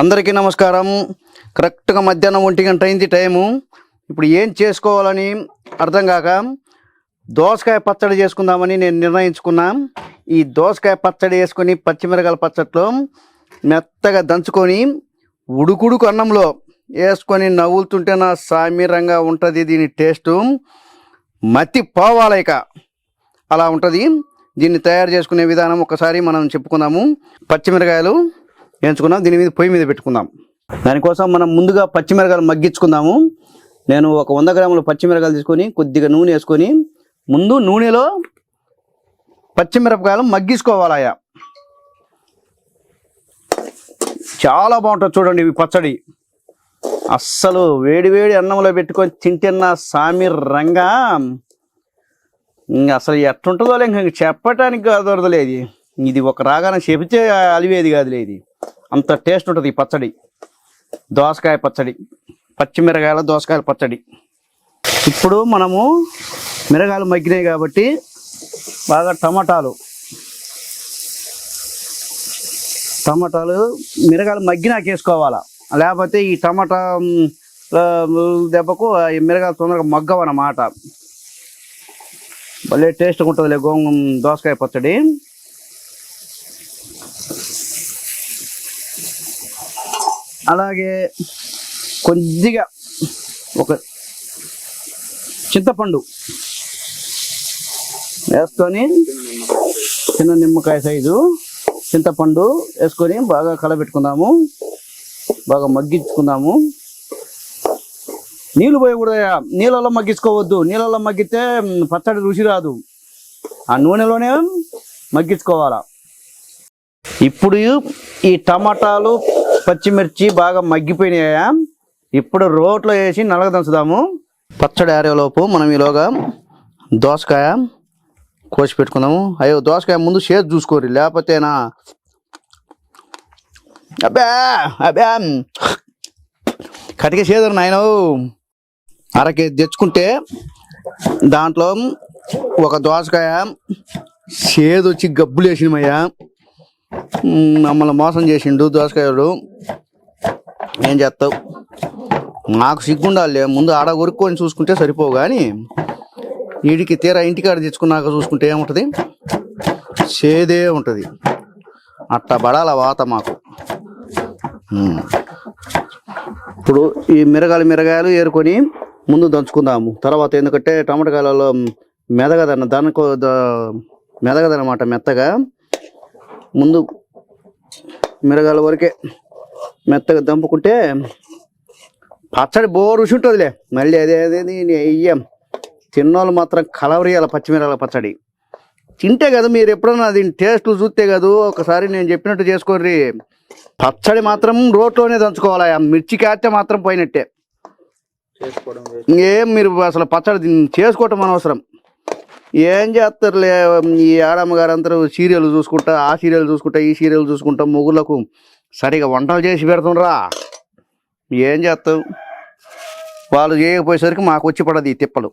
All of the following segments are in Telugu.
అందరికీ నమస్కారం. కరెక్ట్గా మధ్యాహ్నం 1 గంట అయింది టైము. ఇప్పుడు ఏం చేసుకోవాలని అర్థం కాక దోసకాయ పచ్చడి చేసుకుందామని నేను నిర్ణయించుకున్నా. ఈ దోసకాయ పచ్చడి వేసుకొని పచ్చిమిరకాయల పచ్చట్లో మెత్తగా దంచుకొని ఉడుకుడుకు అన్నంలో వేసుకొని నవ్వులుతుంటే నా సామీరంగా ఉంటుంది. దీని టేస్టు మతి పోవాలిక అలా ఉంటుంది. దీన్ని తయారు చేసుకునే విధానం ఒకసారి మనం చెప్పుకుందాము. పచ్చిమిరకాయలు వేయించుకుందాం. దీని మీద పొయ్యి మీద పెట్టుకుందాం. దానికోసం మనం ముందుగా పచ్చిమిరకాయలు మగ్గించుకుందాము. నేను ఒక 100 గ్రాముల పచ్చిమిరకాయలు తీసుకొని కొద్దిగా నూనె వేసుకొని ముందు నూనెలో పచ్చిమిరపకాయలు మగ్గించుకోవాలయా. చాలా బాగుంటుంది చూడండి ఇవి పచ్చడి. అస్సలు వేడి వేడి అన్నంలో పెట్టుకొని తింటున్న సామీరంగా అసలు ఎట్లుంటుందో ఇంక చెప్పటానికి కుదరదులేదు. ఇది ఒక రాగానే చెబితే అలివేది కాదులేదు. అంత టేస్ట్ ఉంటుంది ఈ పచ్చడి, దోసకాయ పచ్చడి, పచ్చిమిరకాయల దోసకాయల పచ్చడి. ఇప్పుడు మనము మిరగాయలు మగ్గినాయి కాబట్టి బాగా టమాటాలు మిరగాయలు మగ్గినాక వేసుకోవాలా. లేకపోతే ఈ టమాటా దెబ్బకు మిరగాయలు తొందరగా మగ్గవన్నమాట. భలే టేస్ట్గా ఉంటుంది దోసకాయ పచ్చడి. అలాగే కొద్దిగా ఒక చింతపండు వేసుకొని, చిన్న నిమ్మకాయ సైజు చింతపండు వేసుకొని బాగా కలబెట్టుకుందాము. బాగా మగ్గించుకుందాము. నీళ్ళు పోయకూడదయా, నీళ్ళలో మగ్గించుకోవద్దు. నీళ్ళలో మగ్గితే పచ్చడి రుచి రాదు. ఆ నూనెలోనే మగ్గించుకోవాలా. ఇప్పుడు ఈ టమాటాలు పచ్చిమిర్చి బాగా మగ్గిపోయినాయా. ఇప్పుడు రోట్లో వేసి నలగ దంచుదాము. పచ్చడి ఆరేలోపు మనం ఈలోగా దోసకాయ కోసి పెట్టుకుందాము. అయ్యో దోసకాయ ముందు షేర్ చూసుకోరు, లేకపోతేనా అబ్బా కటిక చేదరు నాయన. అరకేజీ తెచ్చుకుంటే దాంట్లో ఒక దోసకాయ చేదు వచ్చి గబ్బులు వేసినమయ్యా. మమ్మల్ని మోసం చేసిండు దోసకాయడు. ఏం చేస్తావు, నాకు సిగ్గుండాలి. ముందు ఆడ కొరుక్కొని చూసుకుంటే సరిపోవు, కానీ వీడికి తీరా ఇంటికాడ తెచ్చుకున్నాక చూసుకుంటే ఏముంటుంది, చేదే ఉంటుంది. అట్టా పడాల వాత మాకు. ఇప్పుడు ఈ మిరగాయలు ఏరుకొని ముందు దంచుకుందాము. తర్వాత ఎందుకంటే టమాటకాయలలో మెదగదన్నమాట మెత్తగా. ముందు మిరగాయల వరకే మెత్తగా దంపుకుంటే పచ్చడి రుచి ఉంటుందిలే. మళ్ళీ అదేది అయ్యాం తిన్నోళ్ళు మాత్రం కలవరియాల పచ్చిమిరకాయల పచ్చడి తింటే కదా. మీరు ఎప్పుడన్నా దీని టేస్ట్ చూస్తే కదా ఒకసారి నేను చెప్పినట్టు చేసుకోర్రి. పచ్చడి మాత్రం రోట్లోనే దంచుకోవాలి. మిర్చి కాస్తే మాత్రం పోయినట్టే. ఇంకేం మీరు అసలు పచ్చడి చేసుకోవటం అనవసరం. ఏం చేస్తారులే ఈ ఆడమ్మ గారు అందరూ సీరియల్ చూసుకుంటా, ఆ సీరియల్ చూసుకుంటా, ఈ సీరియల్ చూసుకుంటా మొగుళ్ళకు సరిగా వంటలు చేసి పెడుతుండ్రా. ఏం చేస్తాం, వాళ్ళు చేయకపోయేసరికి మాకు వచ్చి పడదు ఈ తిప్పలు.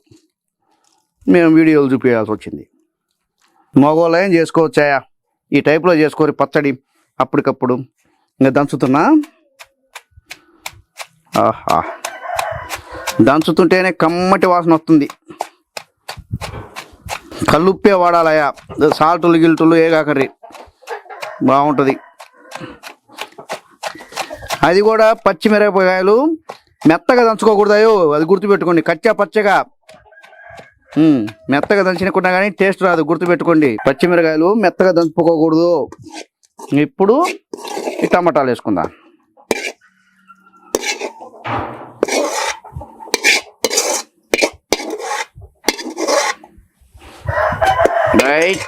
మేము వీడియోలు చూపించాల్సి వచ్చింది. మగవాళ్ళు ఏం చేసుకోవచ్చాయా ఈ టైప్లో చేసుకోరు పచ్చడి అప్పటికప్పుడు. ఇంకా దంచుతున్నా. ఆహా, దంచుతుంటేనే కమ్మటి వాసన వస్తుంది. కల్లుప్పే వాడాలయా, సాల్టులు గిల్టులు ఏ కాకర్రి బాగుంటుంది. అది కూడా పచ్చిమిరపకాయలు మెత్తగా దంచుకోకూడదాయో, అది గుర్తుపెట్టుకోండి. కచ్చా పచ్చగా మెత్తగా దంచినకుండా కానీ టేస్ట్ రాదు, గుర్తుపెట్టుకోండి. పచ్చిమిరకాయలు మెత్తగా దంచుకోకూడదు. ఇప్పుడు ఈ టమాటాలు వేసుకుందాం. రైట్,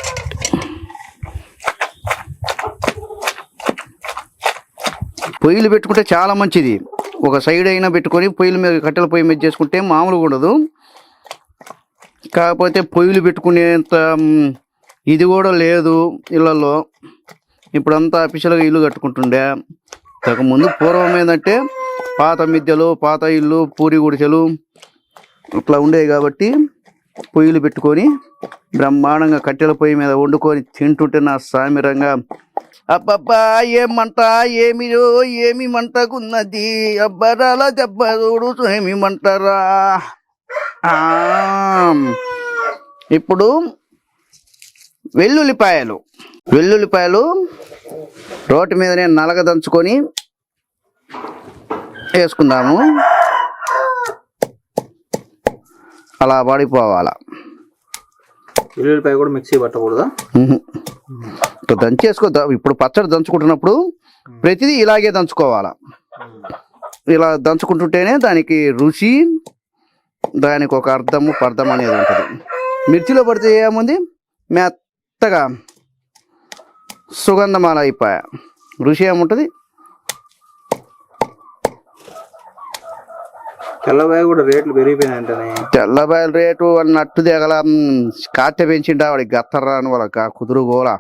పొయ్యిలు పెట్టుకుంటే చాలా మంచిది. ఒక సైడ్ అయినా పెట్టుకొని పొయ్యిల మీద కట్టెల పొయ్యి మీద చేసుకుంటే మామూలుగా ఉండదు. కాకపోతే పొయ్యిలు పెట్టుకునేంత ఇది కూడా లేదు ఇళ్ళల్లో. ఇప్పుడంతా అఫీషియల్గా ఇల్లు కట్టుకుంటుండే. ముందు పూర్వం ఏంటంటే పాత మిద్దెలు, పాత ఇల్లు, పూరి గుడిసెలు ఇట్లా ఉండేవి కాబట్టి పొయ్యిలు పెట్టుకొని బ్రహ్మాండంగా కట్టెల పొయ్యి మీద వండుకొని తింటుంటే నా సామిరంగా అబ్బబ్బా ఏం మంట ఏమిరో ఏమి మంటకున్నది అబ్బరాల దెబ్బ చూడు ఏమి మంటరా. ఇప్పుడు వెల్లుల్లిపాయలు రోటి మీదనే నలగ దంచుకొని వేసుకుందాము. అలా పడిపోవాలా. వెల్లుల్లిపాయ కూడా మిక్సీ పట్టకూడదా? దంచేసుకో. ఇప్పుడు పచ్చడి దంచుకుంటున్నప్పుడు ప్రతిదీ ఇలాగే దంచుకోవాలా. ఇలా దంచుకుంటుంటేనే దానికి రుచి, దానికి ఒక అర్థము పర్థం అనేది ఉంటుంది. మిర్చిలో పడితే ఏముంది, మెత్తగా సుగంధమాల అయిపోయా, రుచి ఏముంటుంది. తెల్లబాయ కూడా రేట్లు పెరిగిపోయినాయంటనే. తెల్లబాయల రేటు అన్నట్టు దిగల కాటె పెంచిండా వాడికి గత్తర్రా అని వాళ్ళ కుదురు గోలా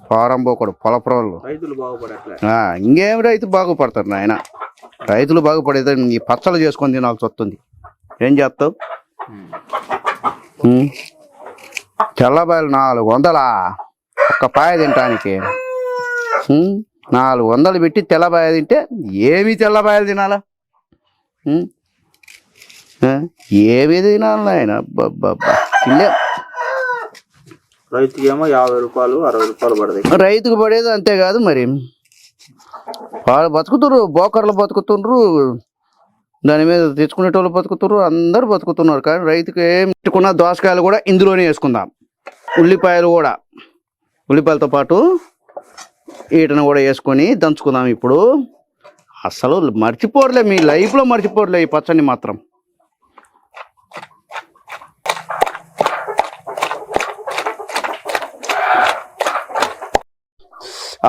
ఫారం పోకూడదు పొలపురంలో. రైతులు బాగుపడట్లే. ఇంకేం రైతు బాగుపడతారు నాయన. రైతులు బాగుపడేది ఈ పచ్చళ్ళు చేసుకొని తినాల్సి వస్తుంది. ఏం చేస్తావు? తెల్లబాయలు 400 ఒక్క పాయ తినటానికి. 400 పెట్టి తెల్లబాయ తింటే ఏమి తెల్లబాయలు తినాలా? ఏమి తినాలి నాయన? తినలే. రైతుకి ఏమో 50 రూపాయలు 60 రూపాయలు పడతాయి. రైతుకు పడేది అంతేకాదు మరి. వాళ్ళు బతుకుతున్నారు, బోకర్లు బతుకుతుండ్రు, దాని మీద తెచ్చుకునేటోళ్ళు బతుకుతున్నారు, అందరు బతుకుతున్నారు. కానీ రైతుకి ఏం పెట్టుకున్న దోసకాయలు కూడా ఇందులోనే వేసుకుందాం. ఉల్లిపాయలతో పాటు వీటిని కూడా వేసుకొని దంచుకుందాం. ఇప్పుడు అసలు మర్చిపోర్లే, మీ లైఫ్లో మర్చిపోర్లే ఈ పచ్చడిని మాత్రం.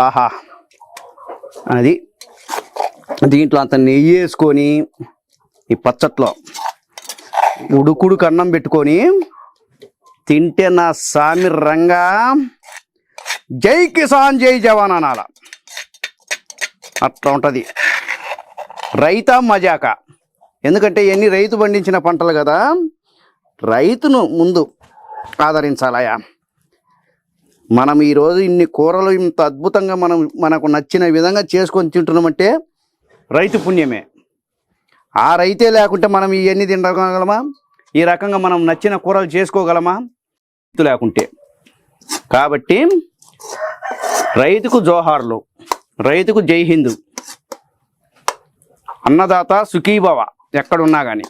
ఆహా, అది దీంట్లో అంత నెయ్యి వేసుకొని ఈ పచ్చట్లో ఉడుకుడు కన్నం పెట్టుకొని తింటే నా సామి రంగా జై కిసాన్ జై జవాన్ అనాల. అట్లా ఉంటుంది రైతా మజాక. ఎందుకంటే ఇవన్నీ రైతు పండించిన పంటలు కదా, రైతును ముందు ఆదరించాలయా. మనం ఈరోజు ఇన్ని కూరలు ఇంత అద్భుతంగా మనకు నచ్చిన విధంగా చేసుకొని తింటున్నామంటే రైతు పుణ్యమే. ఆ రైతే లేకుంటే మనం ఇవన్నీ తినగలమా? ఈ రకంగా మనం నచ్చిన కూరలు చేసుకోగలమా? రైతు లేకుంటే. కాబట్టి రైతుకు జోహార్లు, రైతుకు జై హింద్, అన్నదాత సుఖీభవ ఎక్కడున్నా కానీ.